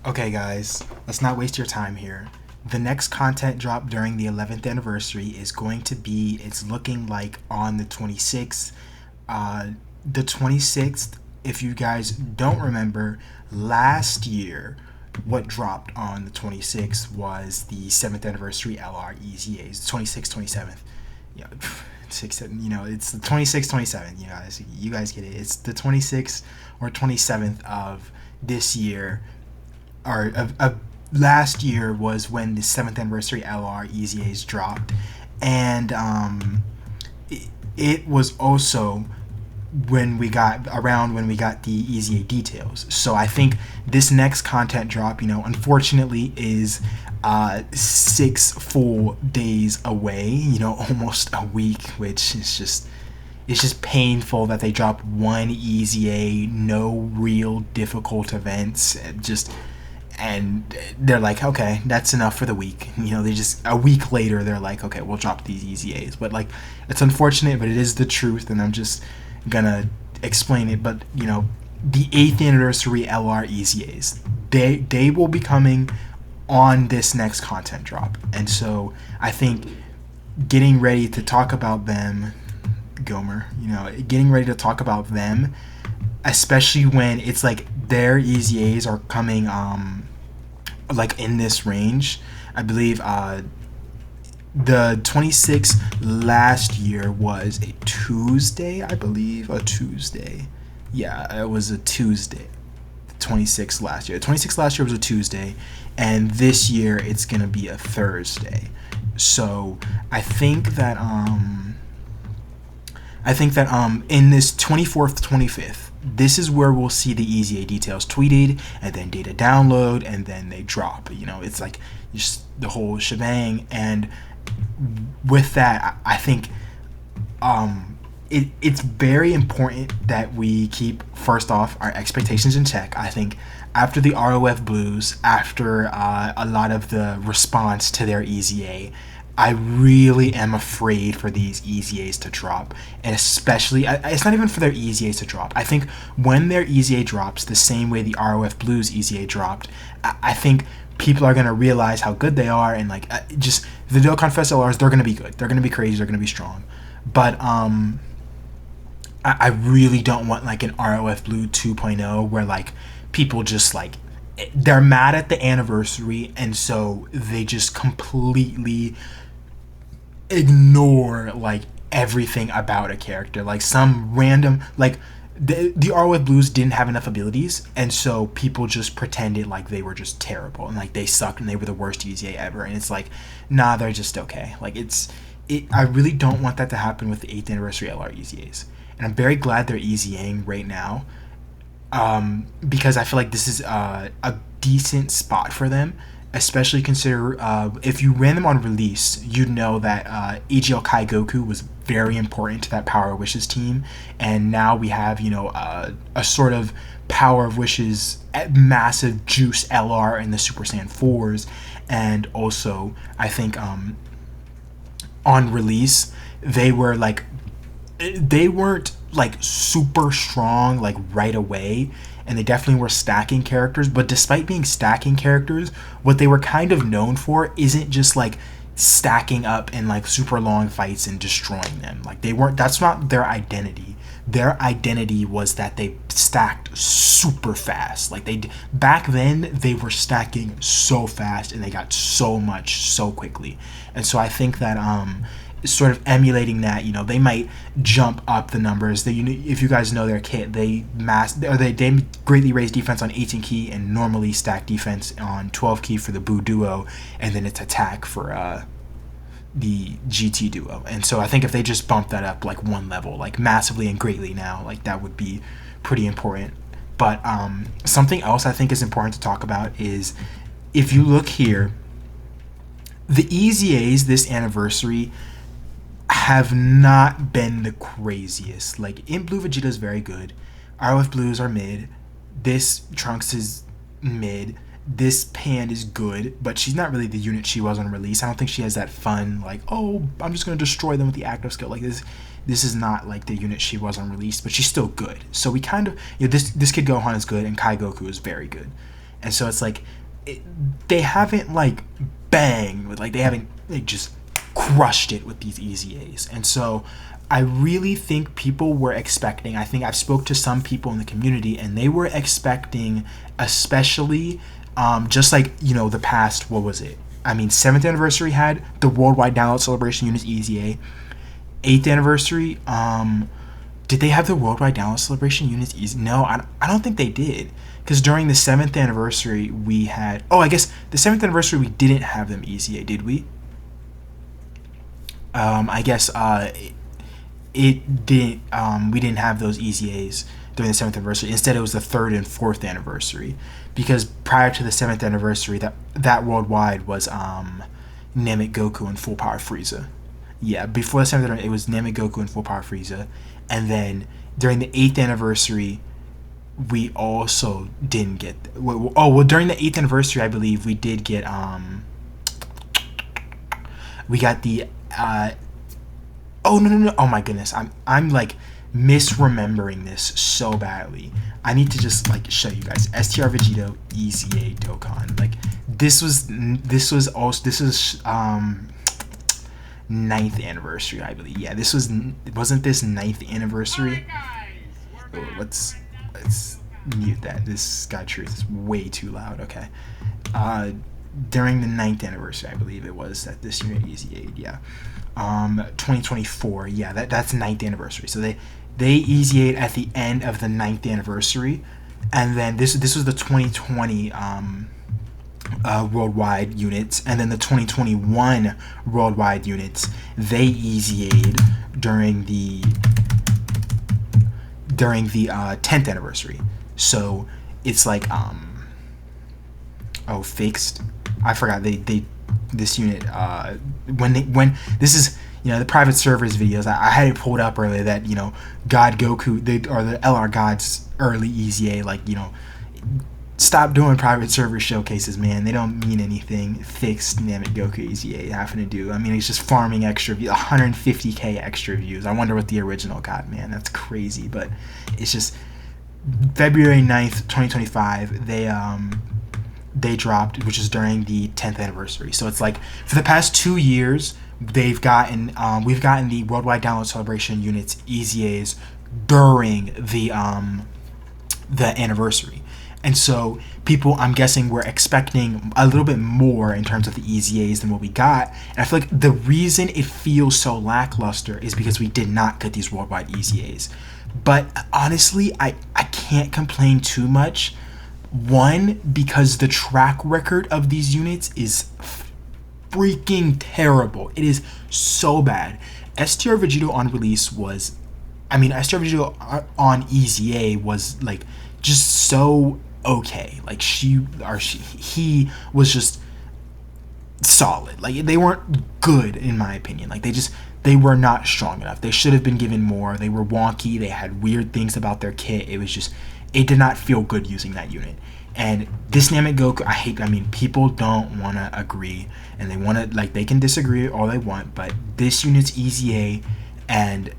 Okay, guys, let's not waste your time here. The next content drop during the 11th anniversary is going to be, it's looking like on the 26th. The 26th, if you guys don't remember, last year, what dropped on the 26th was the 7th anniversary LR EZAs, 26th, 27th. Yeah, it's the 26th, 27th. You guys get it. It's the 26th or 27th of this year, or of last year was when the 7th anniversary LR EZAs dropped, and it was also when we got the EZA details. So I think this next content drop, unfortunately, is 6 full days away. Almost a week, which is just it's just painful that they drop one EZA, no real difficult events, and they're like, okay, that's enough for the week. They just, a week later, they're like, okay, we'll drop these EZAs. But it's unfortunate, but it is the truth, and I'm just gonna explain it. But the 8th anniversary LR EZAs, they will be coming on this next content drop, and so I think getting ready to talk about them, Gomer, getting ready to talk about them, especially when it's like their EZAs are coming in this range. I believe the 26th last year was a Tuesday, I believe. A Tuesday. Yeah, it was a Tuesday. The 26th last year. The 26th last year was a Tuesday, and this year it's going to be a Thursday. So I think that in this 24th, 25th, this is where we'll see the EZA details tweeted, and then data download, and then they drop. It's like just the whole shebang. And with that, I think it's very important that we keep, first off, our expectations in check. I think after the ROF Blues, after a lot of the response to their EZA, I really am afraid for these EZAs to drop, and especially, it's not even for their EZAs to drop. I think when their EZA drops, the same way the ROF Blues EZA dropped, I think people are going to realize how good they are, and just the Dokkan Fest LRs, they're going to be good. They're going to be crazy. They're going to be strong. But I really don't want an ROF Blue 2.0 where people just they're mad at the anniversary, and so they just completely ignore everything about a character. Some random the ROF Blues didn't have enough abilities, and so people just pretended they were just terrible, and they sucked, and they were the worst EZA ever. And it's nah, they're just okay. I really don't want that to happen with the 8th anniversary LR EZAs, and I'm very glad they're EZAing right now, because I feel like this is a decent spot for them, especially consider if you ran them on release, you'd know that AGL Kai Goku was very important to that Power of Wishes team, and now we have a sort of Power of Wishes massive juice LR in the Super Saiyan 4s, and also I think on release they were they weren't super strong right away, and they definitely were stacking characters. But despite being stacking characters, what they were kind of known for isn't just stacking up in super long fights and destroying them. They weren't, that's not their identity. Their identity was that they stacked super fast. Back then they were stacking so fast, and they got so much so quickly. And so I think that sort of emulating that, they might jump up the numbers. If you guys know their kit, they greatly raise defense on 18 key and normally stack defense on 12 key for the Boo duo, and then it's attack for the GT duo. And so I think if they just bump that up one level, massively and greatly now, that would be pretty important. But something else I think is important to talk about is, if you look here, the EZAs this anniversary have not been the craziest. In Blue, Vegeta is very good. ROF Blues are mid. This Trunks is mid. This Pan is good, but she's not really the unit she was on release. I don't think she has that fun, oh, I'm just going to destroy them with the active skill. This is not the unit she was on release, but she's still good. So we kind of, this Kid Gohan is good, and Kai Goku is very good. and so it's like they haven't like banged with, like they haven't like just crushed it with these EZAs. And so I really think people were expecting, I think I've spoke to some people in the community and they were expecting, especially just like, you know, the past, what was it? I mean, 7th anniversary had the Worldwide Download Celebration Units EZA. 8th anniversary, did they have the Worldwide Download Celebration Units EZA? No, I don't think they did. Because during the 7th anniversary, we had... Oh, I guess the 7th anniversary, we didn't have them EZA, did we? I guess it didn't... we didn't have those EZAs during the 7th anniversary. Instead, it was the 3rd and 4th anniversary. Because prior to the 7th anniversary, that worldwide was Namek Goku and Full Power Frieza. Yeah, before the 7th anniversary, it was Namek Goku and Full Power Frieza. And then during the 8th anniversary, we also didn't get... during the 8th anniversary, I believe, we did get... we got the... no. Oh, my goodness. I'm like, misremembering this so badly. I need to just, like, show you guys. STR Vegito, EZA, Dokkan. Like, this was 9th anniversary, I believe. Yeah, wasn't this 9th anniversary? Oh, let's mute that. This Sky Truth is way too loud. Okay. During the 9th anniversary, I believe it was, that this unit EZA'd. Yeah. 2024. Yeah, that's 9th anniversary. So they EZA'd at the end of the 9th anniversary, and then this was the 2020 worldwide units, and then the 2021 worldwide units, they EZA'd during the 10th anniversary. So it's like fixed. I forgot this unit when this is, you know, the private servers videos. I had it pulled up earlier that, you know, God Goku, or the LR Gods early EZA, like, you know, stop doing private server showcases, man. They don't mean anything. Fixed Namek Goku EZA having to do. I mean, it's just farming extra views, 150k extra views. I wonder what the original got, man. That's crazy. But it's just February 9th, 2025. They dropped, which is during the 10th anniversary. So it's like for the past 2 years, we've gotten the Worldwide Download Celebration units EZAs during the anniversary. And so people, I'm guessing, were expecting a little bit more in terms of the EZAs than what we got. And I feel like the reason it feels so lackluster is because we did not get these worldwide EZAs. But honestly, I can't complain too much. One, because the track record of these units is freaking terrible. It is so bad. STR Vegito on release was... STR Vegito on EZA was, like, just so okay. Like, he was just solid. Like, they weren't good, in my opinion. Like, they were not strong enough. They should have been given more. They were wonky. They had weird things about their kit. It did not feel good using that unit. And this Namek Goku, people don't want to agree, and they want to, like, they can disagree all they want, but this unit's EZA and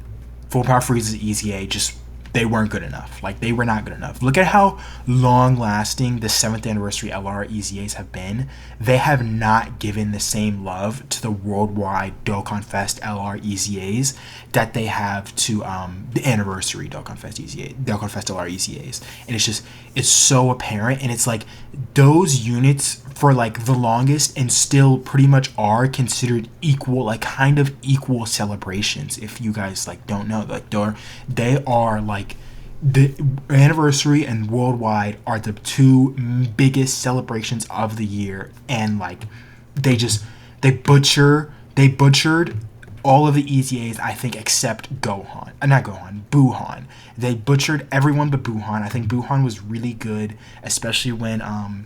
Full Power Frieza's EZA, just, they weren't good enough. Like, they were not good enough. Look at how long-lasting the 7th anniversary LR EZAs have been. They have not given the same love to the worldwide Dokkan Fest LR EZAs that they have to the anniversary Dokkan Fest LR EZAs. And it's so apparent. And it's like those units for like the longest and still pretty much are considered equal, like kind of equal celebrations. If you guys like don't know, like they are like the anniversary and worldwide are the two biggest celebrations of the year, and like they butchered all of the EZAs, I think, except Buhan. They butchered everyone but Buhan. I think Buhan was really good, especially when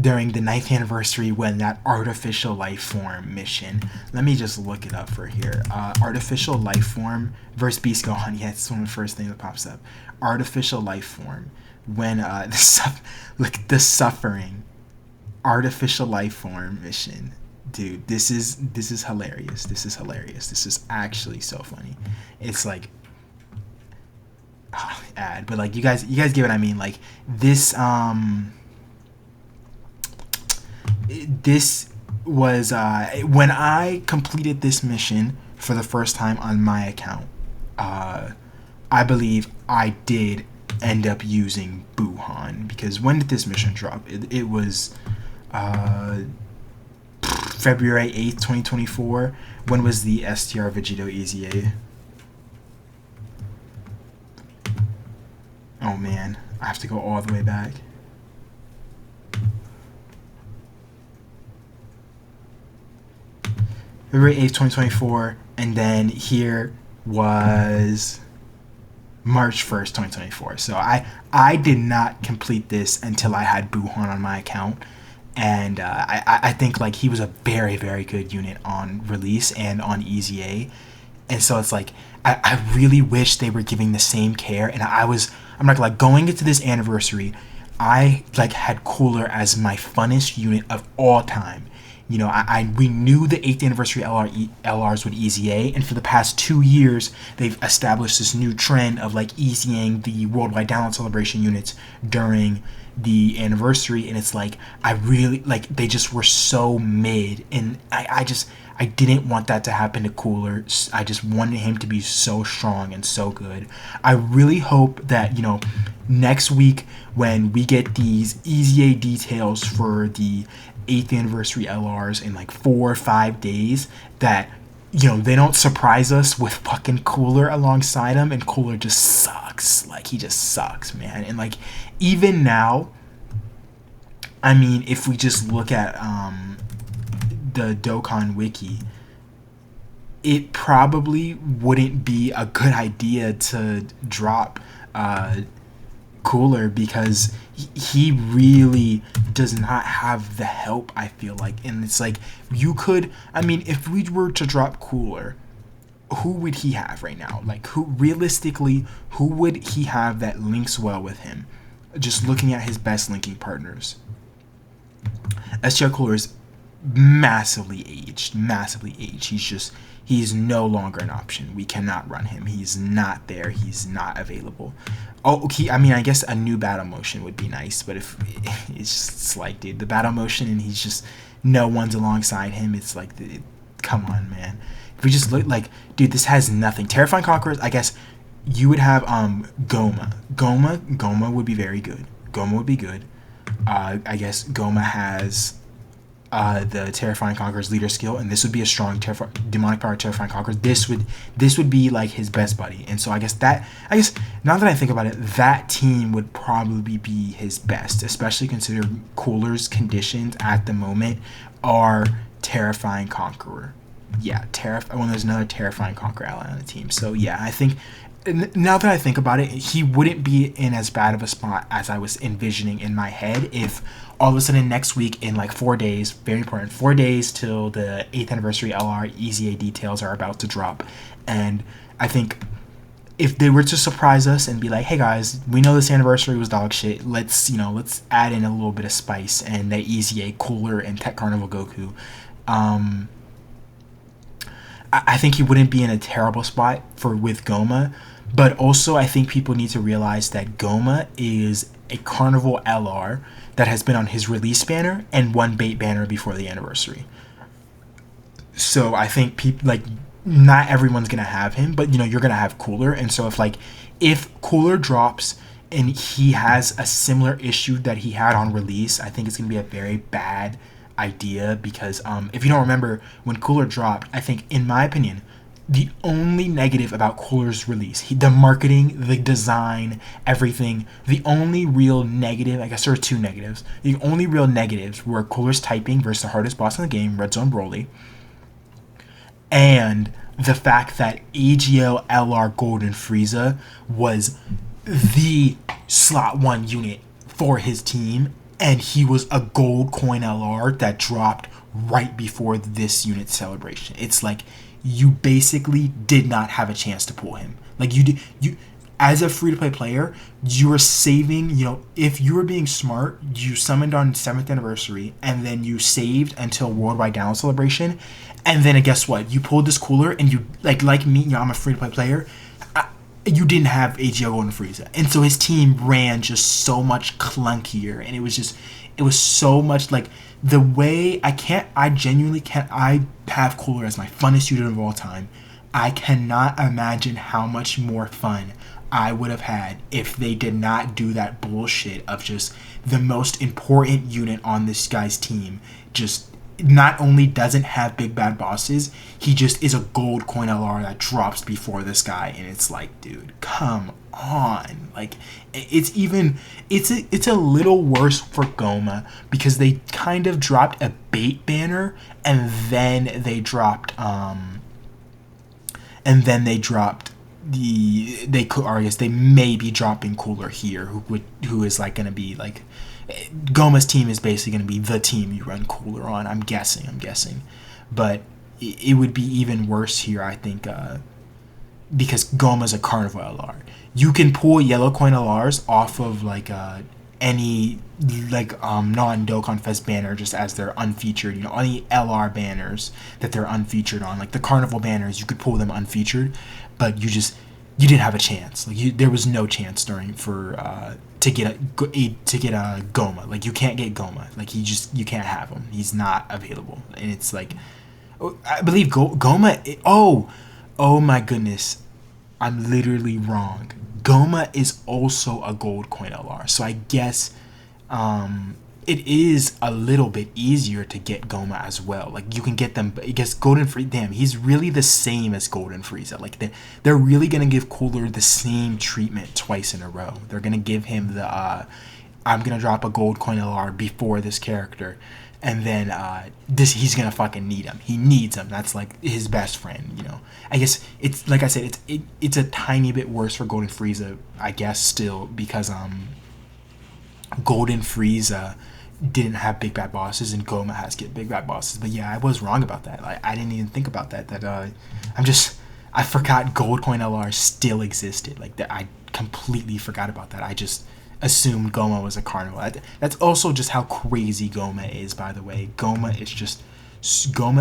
during the 9th anniversary when that artificial life form mission. Let me just look it up for here. Artificial life form versus Beast Gohan. Yeah, it's one of the first things that pops up. Artificial life form. When the suffering artificial life form mission. Dude, this is hilarious. This is actually so funny. It's like but like you guys get what I mean. Like this this was when I completed this mission for the first time on my account. I believe I did end up using Buhan, because when did this mission drop? It was February 8th, 2024. When was the STR Vegito EZA? Oh man, I have to go all the way back. February 8th, 2024, and then here was March 1st, 2024. So I did not complete this until I had Buhan on my account. And I think like he was a very, very good unit on release and on EZA. And so it's like I really wish they were giving the same care. And I'm not like going into this anniversary, I like had Cooler as my funnest unit of all time. You know, we knew the 8th anniversary LRs would EZA, and for the past 2 years, they've established this new trend of like EZAing the worldwide download celebration units during the anniversary, and it's like I really like they just were so mid, and I didn't want that to happen to Cooler. I just wanted him to be so strong and so good. I really hope that, you know, next week when we get these EZA details for the 8th anniversary LRs in like 4 or 5 days, that, you know, they don't surprise us with fucking Cooler alongside him, and Cooler just sucks. Like, he just sucks, man. And like, even now, I mean, if we just look at the Dokkan wiki, it probably wouldn't be a good idea to drop Cooler, because he really does not have the help, I feel like. And it's like, you could, I mean, if we were to drop Cooler, who would he have right now? Like, who realistically, who would he have that links well with him? Just looking at his best linking partners, STR Cooler is massively aged. He's no longer an option. We cannot run him. He's not there. He's not available. Oh, okay. I mean, I guess a new battle motion would be nice, but if it's just like, dude, the battle motion and he's just no one's alongside him, it's like, come on, man. If we just look like, dude, this has nothing. Terrifying Conquerors, I guess you would have Goma. Goma would be very good. Goma would be good. I guess Goma has the Terrifying Conqueror's leader skill, and this would be a strong demonic power Terrifying Conqueror. This would be like his best buddy, and so I guess now that I think about it, that team would probably be his best, especially considering Cooler's conditions at the moment are Terrifying Conqueror. Yeah, there's another Terrifying Conqueror ally on the team. So yeah, I think now that I think about it, he wouldn't be in as bad of a spot as I was envisioning in my head if all of a sudden next week, in like 4 days, very important, 4 days till the 8th anniversary LR EZA details are about to drop. And I think if they were to surprise us and be like, hey guys, we know this anniversary was dog shit, let's add in a little bit of spice, and that EZA Cooler and Tech Carnival Goku, I think he wouldn't be in a terrible spot with Goma. But also, I think people need to realize that Goma is a Carnival LR that has been on his release banner and one bait banner before the anniversary. So I think people, like, not everyone's gonna have him, but you're gonna have Cooler. And so if Cooler drops and he has a similar issue that he had on release, I think it's gonna be a very bad idea, because if you don't remember, when Cooler dropped, I think, in my opinion, the only negative about Cooler's release, the marketing, the design, everything, the only real negative, I guess there are two negatives, the only real negatives were Cooler's typing versus the hardest boss in the game, Red Zone Broly, and the fact that AGL LR Golden Frieza was the slot 1 unit for his team, and he was a gold coin LR that dropped right before this unit celebration. It's like, you basically did not have a chance to pull him. Like, you as a free-to-play player, you were saving, if you were being smart, you summoned on 7th anniversary, and then you saved until Worldwide Download Celebration, and then guess what? You pulled this Cooler, and you, like me, I'm a free-to-play player, you didn't have AGL Golden Frieza. And so his team ran just so much clunkier, and It was so much like the way I genuinely can't. I have Cooler as my funnest unit of all time. I cannot imagine how much more fun I would have had if they did not do that bullshit of just the most important unit on this guy's team just not only doesn't have big bad bosses, he just is a gold coin LR that drops before this guy, and it's like, dude, come on. Like, it's a little worse for Goma because they kind of dropped a bait banner and then they dropped I guess they may be dropping Cooler here, who is like gonna be like Goma's team is basically gonna be the team you run Cooler on. I'm guessing, but it would be even worse here, I think, because Goma's a Carnival LR. You can pull yellow coin LRs off of like any like non-Dokkan Fest banner just as they're unfeatured. You know, any LR banners that they're unfeatured on, like the Carnival banners, you could pull them unfeatured, but you didn't have a chance. Like there was no chance to get a Goma. Like you can't get Goma. Like you can't have him. He's not available. And it's like, I believe Goma. Oh my goodness, I'm literally wrong. Goma is also a gold coin LR, so I guess it is a little bit easier to get Goma as well. Like you can get them. I guess Golden Frieza. Damn, he's really the same as Golden Frieza. Like they're really gonna give Cooler the same treatment twice in a row. They're gonna give him the I'm gonna drop a gold coin LR before this character, and then he's gonna fucking need him. He needs him. That's like his best friend. You know. I guess it's like I said. It's a tiny bit worse for Golden Frieza. I guess still because Golden Frieza didn't have big bad bosses and Goma has get big bad bosses. But yeah, I was wrong about that. I didn't even think about that. I forgot gold coin LR still existed. Like that, I completely forgot about that. I just assumed Goma was a Carnival. That's also just how crazy Goma is, by the way. Goma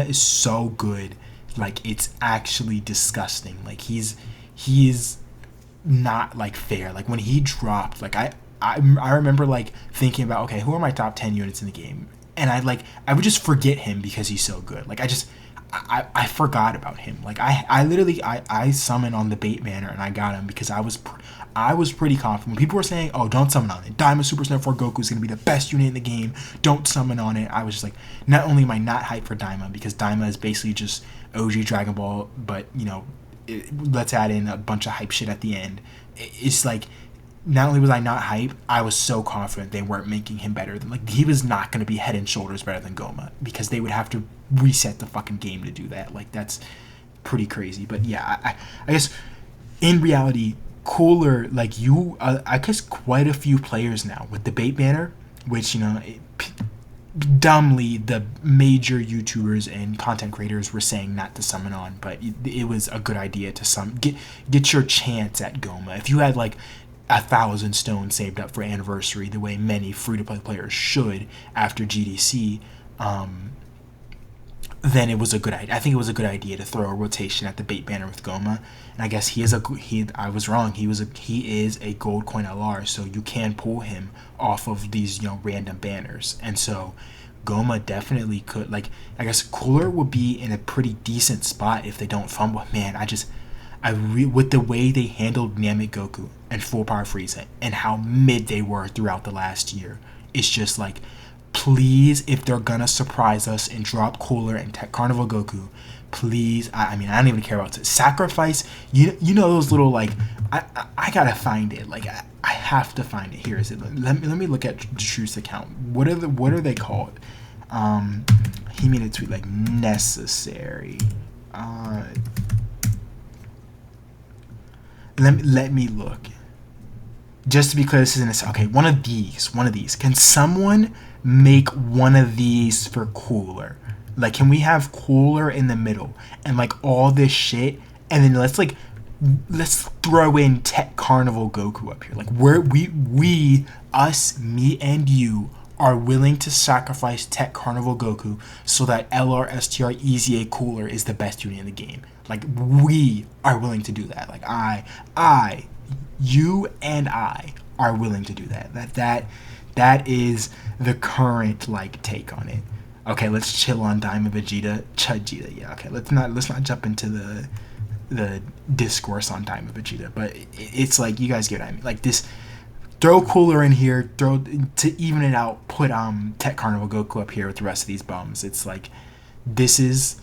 is so good. Like it's actually disgusting. Like he's not like fair. Like when he dropped, like I remember like thinking about, okay, who are my top 10 units in the game, and I would just forget him because he's so good. Like I forgot about him. Like I literally summoned on the bait banner and I got him because I was pretty confident. When people were saying, oh, don't summon on it, Diamond Super Saiyan 4 Goku is going to be the best unit in the game, don't summon on it, I was just like, not only am I not hyped for Daima, because Daima is basically just OG Dragon Ball, but you know, let's add in a bunch of hype shit at the end. It's like, not only was I not hyped, I was so confident they weren't making him better than, like, he was not going to be head and shoulders better than Goma, because they would have to reset the fucking game to do that. Like, that's pretty crazy. But yeah, I guess in reality, Cooler, like I guess quite a few players now with the bait banner, which, you know, dumbly the major YouTubers and content creators were saying not to summon on, but it was a good idea to get your chance at Goma. If you had like 1,000 stones saved up for anniversary, the way many free-to-play players should after GDC, then it was a good idea. I think it was a good idea to throw a rotation at the bait banner with Goma. And I guess I was wrong. He is a gold coin LR, so you can pull him off of these, you know, random banners. And so Goma definitely could, like, I guess Cooler would be in a pretty decent spot if they don't fumble. Man, with the way they handled Namek Goku and Full Power Frieza and how mid they were throughout the last year, it's just like, please, if they're gonna surprise us and drop Cooler and Tech Carnival Goku, please, I mean, I don't even care about it. Sacrifice, you know those little, like, I gotta find it. Like, I have to find it. Here is it. Let me look at the Truth's account. What are they called? He made a tweet like necessary. Let me look. Just to be clear, this isn't okay. One of these. Can someone make one of these for Cooler? Like, can we have Cooler in the middle and like all this shit, and then let's throw in Tech Carnival Goku up here. Like, me and you are willing to sacrifice Tech Carnival Goku so that LR EZA Cooler is the best unit in the game. Like, we are willing to do that. Like, you and I are willing to do that. That is the current like take on it. Okay, let's chill on Diamond Vegeta, Chugita. Yeah, okay. Let's not jump into the discourse on Diamond Vegeta, but it's like you guys get what I mean. Like this, throw Cooler in here, throw to even it out. Put Tech Carnival Goku up here with the rest of these bums. It's like this is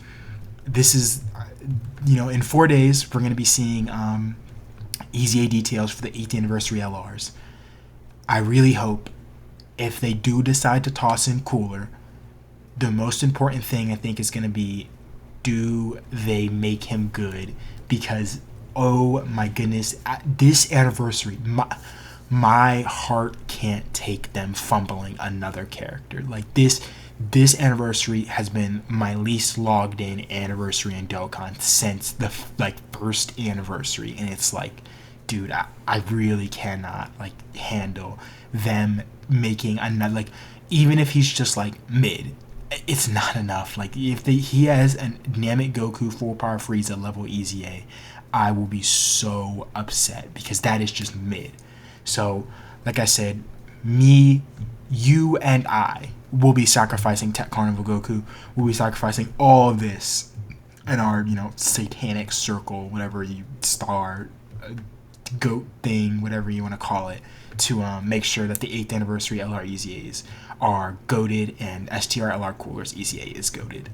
in 4 days we're gonna be seeing EZA details for the 8th anniversary LRs. I really hope if they do decide to toss in Cooler, the most important thing I think is going to be, do they make him good? Because oh my goodness, at this anniversary, my heart can't take them fumbling another character. Like this anniversary has been my least logged in anniversary in Dokkan since the first anniversary, and it's like, dude, I really cannot like handle them making another, like, even if he's just like mid, it's not enough. Like if he has a Namek Goku full power Frieza level EZA, I will be so upset because that is just mid. So like I said, me, you, and I will be sacrificing Tech Carnival Goku. We'll be sacrificing all of this in our satanic circle, whatever you star goat thing, whatever you want to call it, to make sure that the 8th anniversary LR EZAs are goated and STR LR Cooler's EZA is goated.